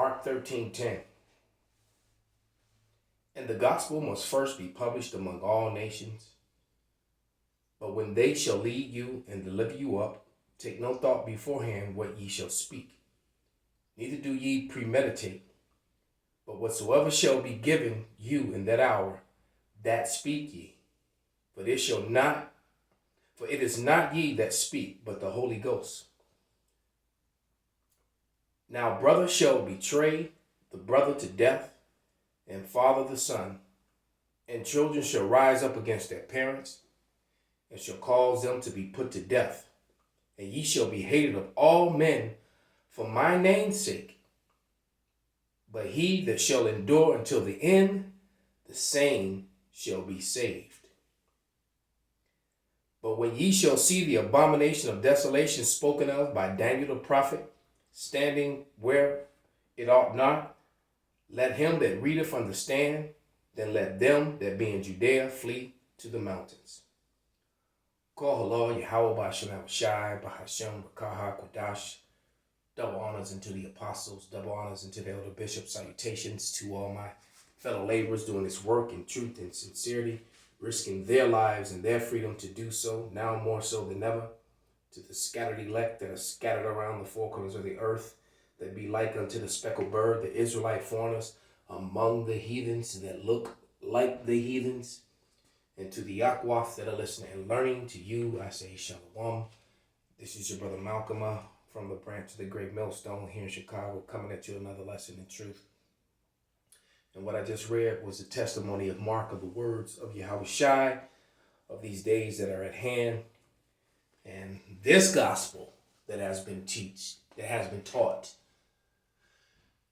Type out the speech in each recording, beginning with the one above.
Mark 13:10. And the gospel must first be published among all nations. But when they shall lead you and deliver you up, take no thought beforehand what ye shall speak. Neither do ye premeditate. But whatsoever shall be given you in that hour, that speak ye. For it is not ye that speak, but the Holy Ghost. Now brother shall betray the brother to death, and father the son, and children shall rise up against their parents, and shall cause them to be put to death. And ye shall be hated of all men for my name's sake. But he that shall endure until the end, the same shall be saved. But when ye shall see the abomination of desolation spoken of by Daniel the prophet, standing where it ought not, let him that readeth understand, then let them that be in Judea flee to the mountains. Call halal Yahweh B'Shem Shai B'Hashem B'Kaha Kodash. Double honors unto the apostles, double honors unto the elder bishops, salutations to all my fellow laborers doing this work in truth and sincerity, risking their lives and their freedom to do so, now more so than ever. To the scattered elect that are scattered around the four corners of the earth, that be like unto the speckled bird, the Israelite foreigners among the heathens that look like the heathens, and to the Yakwath that are listening and learning, to you I say Shalom. This is your brother Malcolm from the branch of the Great Millstone here in Chicago, coming at you another lesson in truth. And what I just read was the testimony of Mark of the words of Yahweh Shai, of these days that are at hand. And this gospel that has been taught,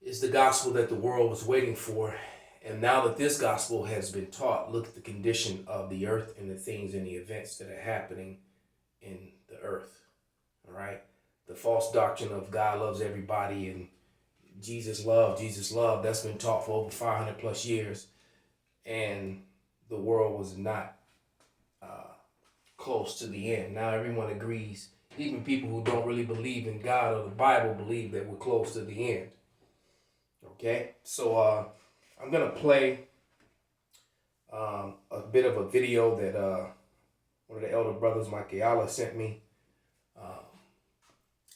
is the gospel that the world was waiting for. And now that this gospel has been taught, look at the condition of the earth and the things and the events that are happening in the earth. All right. The false doctrine of God loves everybody and Jesus love, that's been taught for over 500 plus years. And the world was not close to the end. Now everyone agrees, even people who don't really believe in God or the Bible believe that we're close to the end. Okay, so I'm going to play a bit of a video that one of the elder brothers, Mike Ayala, sent me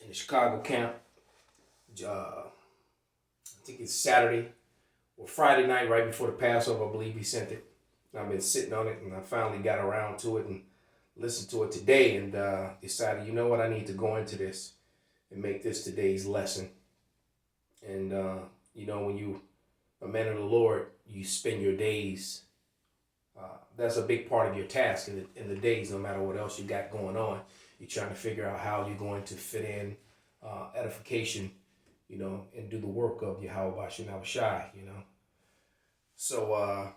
in the Chicago camp. I think it's Saturday or Friday night, right before the Passover, I believe he sent it. I've been sitting on it, and I finally got around to it and listened to it today, and decided, you know what, I need to go into this and make this today's lesson. And you know, when you a man of the Lord, you spend your days. That's a big part of your task in the days, no matter what else you got going on. You're trying to figure out how you're going to fit in edification, you know, and do the work of Yahweh B'Shem Shai, you know. So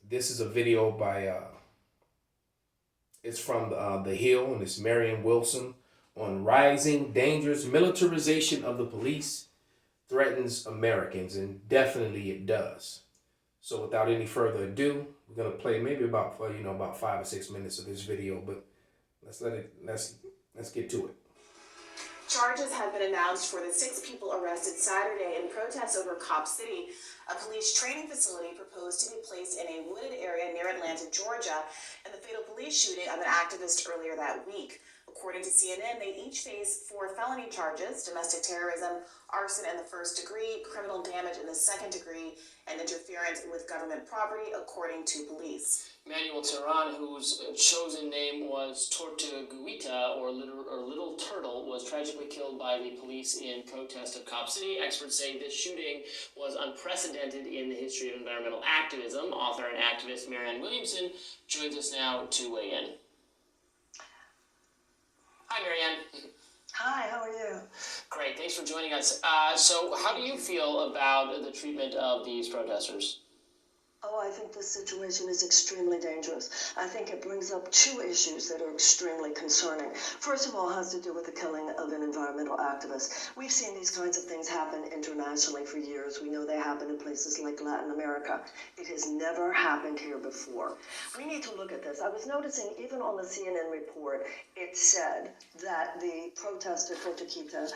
this is a video by, it's from the Hill, and it's Marion Wilson on rising dangerous militarization of the police threatens Americans, and definitely it does. So without any further ado, we're gonna play maybe about 5 or 6 minutes of this video, but let's get to it. Charges have been announced for the 6 people arrested Saturday in protests over Cop City, a police training facility proposed to be placed in a wooded area near Atlanta, Georgia, and the fatal police shooting of an activist earlier that week. According to CNN, they each face 4 felony charges: domestic terrorism, arson in the first degree, criminal damage in the second degree, and interference with government property, according to police. Manuel Tehran, whose chosen name was Tortuguita, or Little Turtle, was tragically killed by the police in protest of Cop City. Experts say this shooting was unprecedented in the history of environmental activism. Author and activist Marianne Williamson joins us now to weigh in. Hi, Marianne. Hi, how are you? Great, thanks for joining us. So how do you feel about the treatment of these protesters? Oh, I think this situation is extremely dangerous. I think it brings up 2 issues that are extremely concerning. First of all, it has to do with the killing of an environmental activist. We've seen these kinds of things happen internationally for years. We know they happen in places like Latin America. It has never happened here before. We need to look at this. I was noticing even on the CNN report, it said that the protester Tortuguita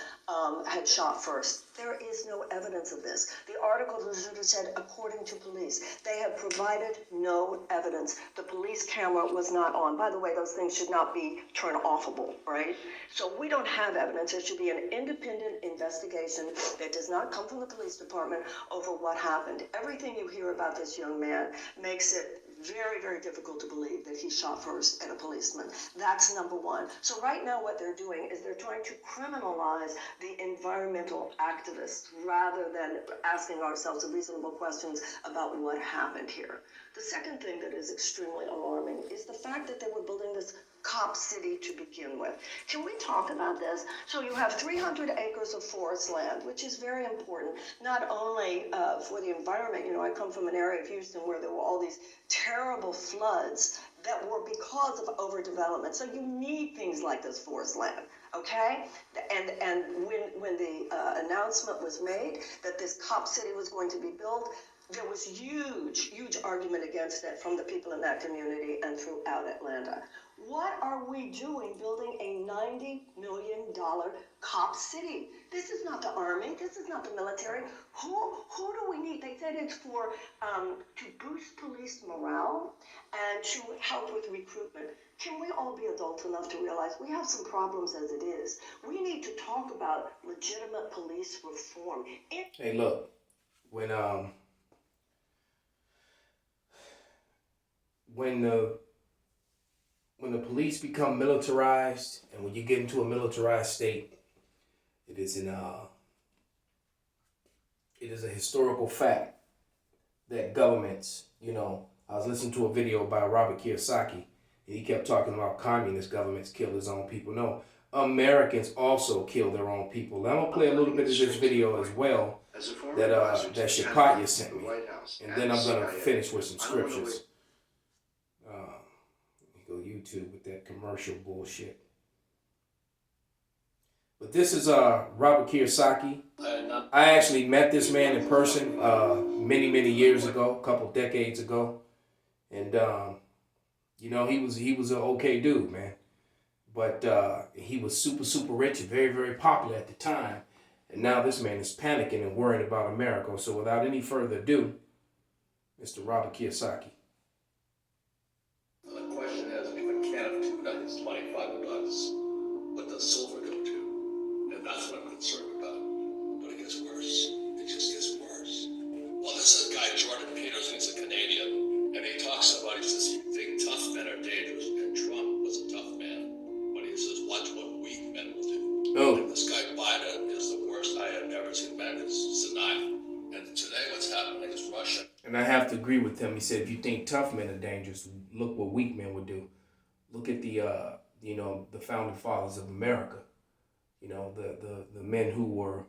had shot first. There is no evidence of this. The article said, according to police, they have provided no evidence. The police camera was not on. By the way, those things should not be turn-offable, right? So we don't have evidence. There should be an independent investigation that does not come from the police department over what happened. Everything you hear about this young man makes it very, very difficult to believe that he shot first at a policeman. That's number one. So right now what they're doing is they're trying to criminalize the environmental activists rather than asking ourselves reasonable questions about what happened here. The second thing that is extremely alarming is the fact that they were building this cop city to begin with. Can we talk about this? So you have 300 acres of forest land, which is very important, not only for the environment. You know, I come from an area of Houston where there were all these terrible floods that were because of overdevelopment. So you need things like this forest land, okay? And when the announcement was made that this cop city was going to be built, there was huge argument against it from the people in that community and throughout Atlanta. What are we doing building a $90 million cop city? This is not the Army. This is not the military. Who do we need? They said it's for to boost police morale and to help with recruitment. Can we all be adults enough to realize we have some problems as it is? We need to talk about legitimate police reform. Hey, look, when the police become militarized, and when you get into a militarized state, it is a historical fact that governments, you know, I was listening to a video by Robert Kiyosaki, and he kept talking about communist governments kill his own people. No, Americans also kill their own people. I'm gonna play a little bit of this video as well that Shakaya sent me, and then I'm gonna finish with some scriptures. Go YouTube with that commercial bullshit. But this is Robert Kiyosaki. I actually met this man in person many years ago, a couple decades ago, and you know, he was an okay dude, man. But he was super rich and very popular at the time, and now this man is panicking and worried about America. So without any further ado, Mr. Robert Kiyosaki. The question is, if a can of tuna is $25, what does silver go to? And that's what I'm concerned about. But it gets worse. It just gets worse. Well, this is a guy, Jordan Peterson, he's a Canadian, and he talks about, he says, you think tough men are dangerous, and Trump was a tough man. But he says, watch what weak men will do. Oh. And this guy Biden is the worst I have ever seen. Man, it's denial. And today what's happening is Russia. And I have to agree with him. He said, if you think tough men are dangerous, look what weak men would do. Look at the the founding fathers of America. You know, the men who were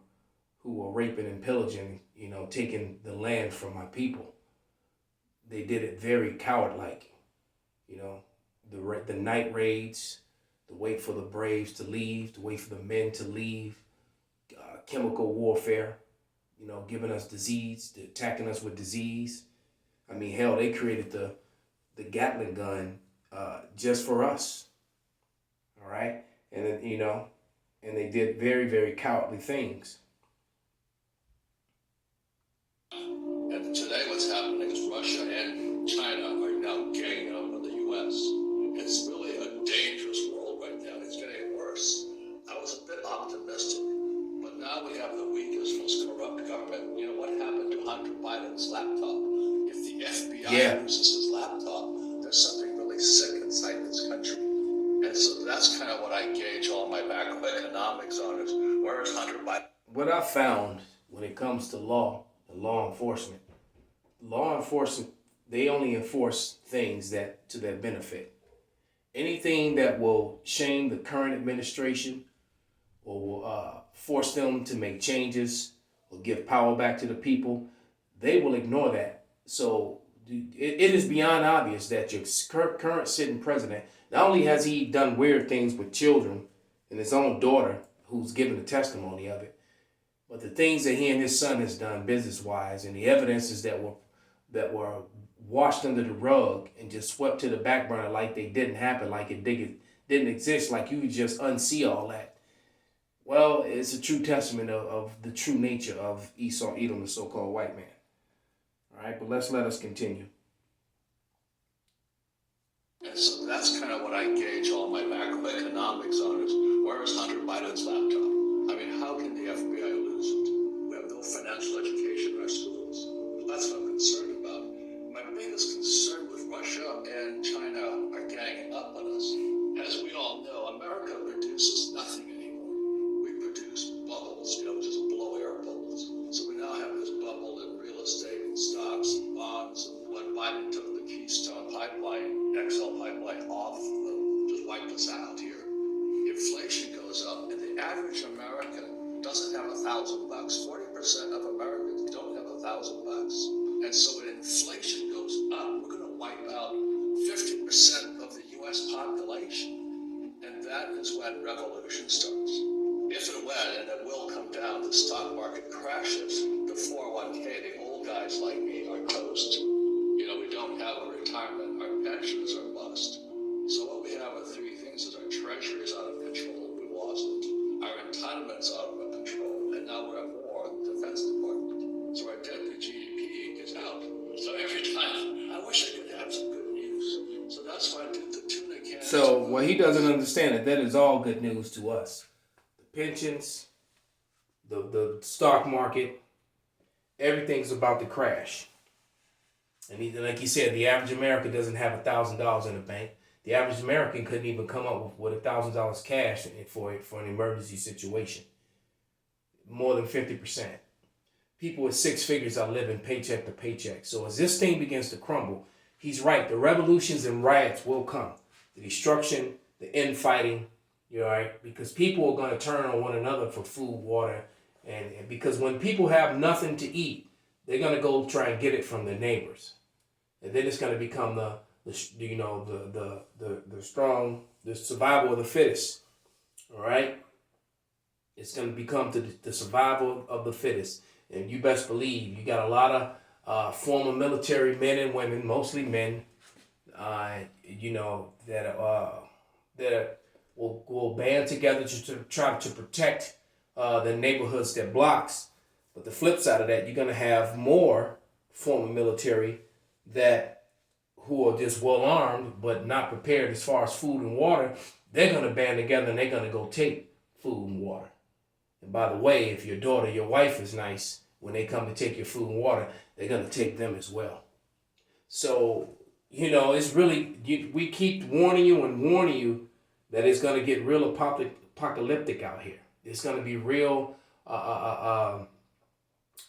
raping and pillaging, you know, taking the land from my people. They did it very coward-like. You know, the night raids, the wait for the braves to leave, to wait for the men to leave, chemical warfare. You know, giving us disease, attacking us with disease. I mean, hell, they created the Gatling gun just for us. All right, and then, you know, and they did very cowardly things. And today what's happening is Russia and China are now ganging up on the U.S. It's really a dangerous world right now. It's getting worse. I was a bit optimistic, but now we have the weakest, most corrupt government. You know, what happened to Hunter Biden's laptop? If the FBI uses his laptop, there's something really sick inside this country. And so that's kind of what I gauge all my macroeconomics on is, where is Hunter Biden? What I found when it comes to law enforcement, they only enforce things that to their benefit. Anything that will shame the current administration or will force them to make changes or give power back to the people, they will ignore that. So it is beyond obvious that your current sitting president, not only has he done weird things with children and his own daughter, who's given the testimony of it, but the things that he and his son has done business-wise, and the evidences that were washed under the rug and just swept to the back burner like they didn't happen, like it didn't exist, like you could just unsee all that. Well, it's a true testament of the true nature of Esau, Edom, the so-called white man. All right, but let us continue. And so that's kind of what I gauge all my macroeconomics on is where is Hunter Biden's laptop? I mean, how can the FBI lose it? We have no financial education in our schools. That's what I'm concerned about. My biggest concern with Russia and China are ganging up on us. As we all know, America produces nothing anymore. We produce bubbles, just blow air bubbles. So we now have this bubble in real estate and stocks and bonds. And when Biden took the Keystone Pipeline, XL Pipeline off, just wiped us out here. Inflation goes up, and the average American doesn't have $1,000. 40% of Americans don't have $1,000. And so when inflation goes up, we're going to wipe out 50% of the U.S. population. And that is when revolution starts. If and when, and it will come down, the stock market crashes, the 401k, the old guys like me are toast. We don't have a retirement. Our pensions are bust. So what we have are three things: is our treasury is out of control. We lost it. Our entitlements out of control, and now we're at war in the Defense Department. So our debt to GDP is out. So every time, I wish I could have some good news. So that's why I did the tuna cans. So what he doesn't understand that is all good news to us. The pensions, the stock market, everything's about to crash. And like he said, the average American doesn't have $1,000 in the bank. The average American couldn't even come up with $1,000 cash for an emergency situation. More than 50%. People with six figures are living paycheck to paycheck. So as this thing begins to crumble, he's right. The revolutions and riots will come. The destruction, the infighting, right? Because people are going to turn on one another for food, water, and because when people have nothing to eat, they're going to go try and get it from their neighbors. And then it's going to become the survival of the fittest. All right? It's going to become the survival of the fittest. And you best believe you got a lot of former military men and women, mostly men, that will band together to try to protect the neighborhoods that blocks. But the flip side of that, you're going to have more former military who are just well armed but not prepared as far as food and water. They're going to band together and they're going to go take food and water. And by the way, if your daughter, your wife is nice, when they come to take your food and water, they're going to take them as well. So, it's really, we keep warning you that it's going to get real apocalyptic out here. It's going to be real,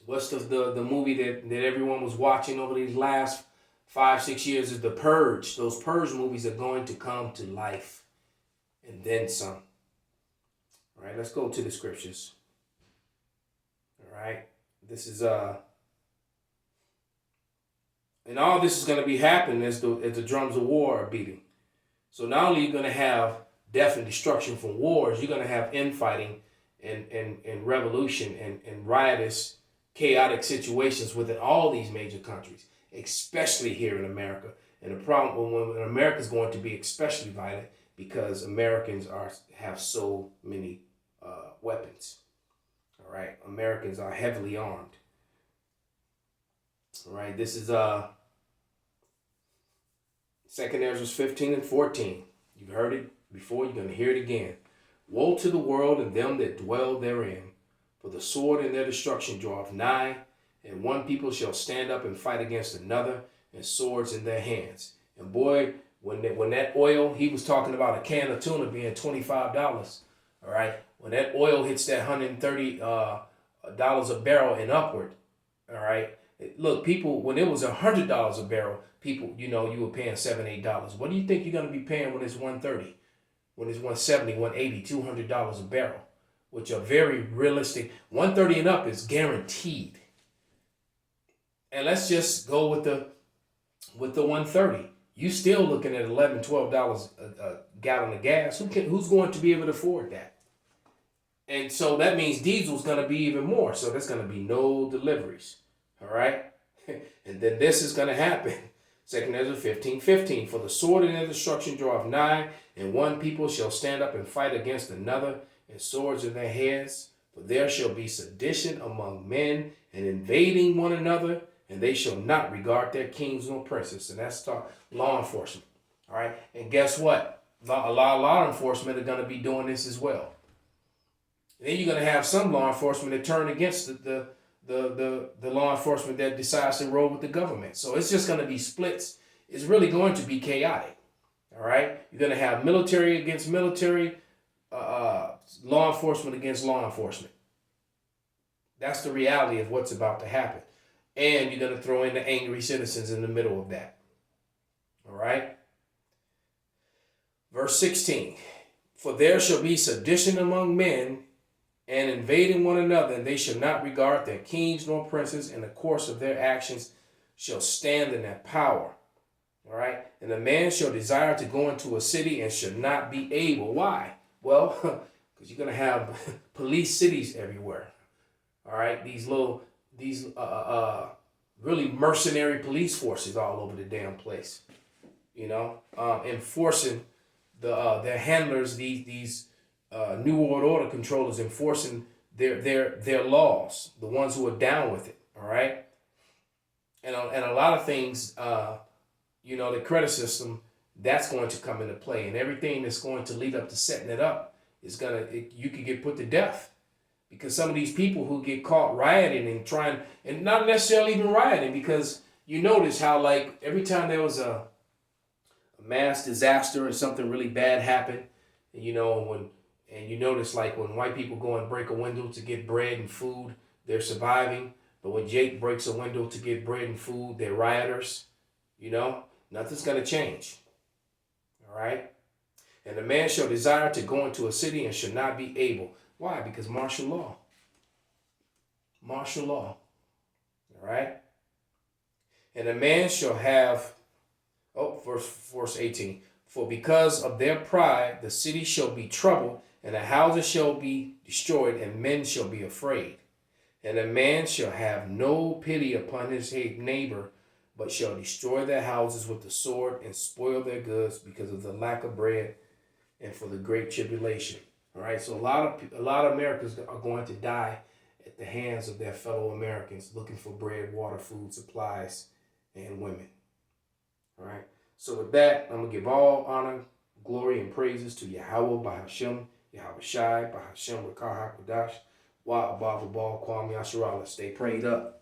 what's the movie that everyone was watching over these last 5-6 years is The Purge. Those Purge movies are going to come to life and then some. All right, let's go to the scriptures. All right, this is and all this is going to be happening as the drums of war are beating. So not only are you going to have death and destruction from wars, you're going to have infighting and revolution and riotous, chaotic situations within all these major countries, especially here in America. And the problem when America is going to be especially violent because Americans have so many weapons. All right, Americans are heavily armed. All right, this is 2 Ezra 15 and 14. You've heard it before, you're going to hear it again. Woe to the world and them that dwell therein, for the sword and their destruction draweth nigh, and one people shall stand up and fight against another, and swords in their hands. And boy, when that oil, he was talking about a can of tuna being $25. All right, when that oil hits that $130 a barrel and upward, all right. Look, people, when it was $100 a barrel, people, you were paying $7-8. What do you think you're going to be paying when it's $130, when it's $170, $180, $200 a barrel, which are very realistic. $130 and up is guaranteed. And let's just go with the $130. You still looking at $11, $12 a gallon of gas. Who's going to be able to afford that? And so that means diesel's going to be even more. So there's going to be no deliveries. All right? And then this is going to happen. 2 Ezra 15:15. For the sword and their destruction draweth nigh, and one people shall stand up and fight against another, and swords in their heads. For there shall be sedition among men, and invading one another, and they shall not regard their kings nor princes. And that's law enforcement. All right. And guess what? A lot of law enforcement are going to be doing this as well. And then you're going to have some law enforcement that turn against the law enforcement that decides to roll with the government. So it's just going to be splits. It's really going to be chaotic. All right. You're going to have military against military, law enforcement against law enforcement. That's the reality of what's about to happen. And you're going to throw in the angry citizens in the middle of that. All right. Verse 16. For there shall be sedition among men, and invading one another, and they shall not regard their kings nor princes, and the course of their actions shall stand in their power. All right. And a man shall desire to go into a city and shall not be able. Why? Well, because you're going to have police cities everywhere. All right. These really mercenary police forces all over the damn place. You know, enforcing their handlers, these New World Order controllers enforcing their laws, the ones who are down with it. All right. And a lot of things, the credit system, that's going to come into play, and everything that's going to lead up to setting it up is you could get put to death, because some of these people who get caught rioting and not necessarily even rioting, because you notice how, like, every time there was a mass disaster or something really bad happened, and you notice, like, when white people go and break a window to get bread and food, they're surviving. But when Jake breaks a window to get bread and food, they're rioters. Nothing's going to change. All right? And the man shall desire to go into a city and shall not be able. Why? Because martial law. Martial law. All right? And a man shall have, verse 18. For because of their pride, the city shall be troubled, and the houses shall be destroyed, and men shall be afraid. And a man shall have no pity upon his neighbor, but shall destroy their houses with the sword and spoil their goods because of the lack of bread and for the great tribulation. All right, so a lot of Americans are going to die at the hands of their fellow Americans looking for bread, water, food, supplies, and women. All right, so with that, I'm going to give all honor, glory, and praises to Yahweh, Bahashem, Yahweh Shai, Bahashem, Rakah HaKodash, Wa Abba Abba Kwam Yasharallah. Stay prayed up.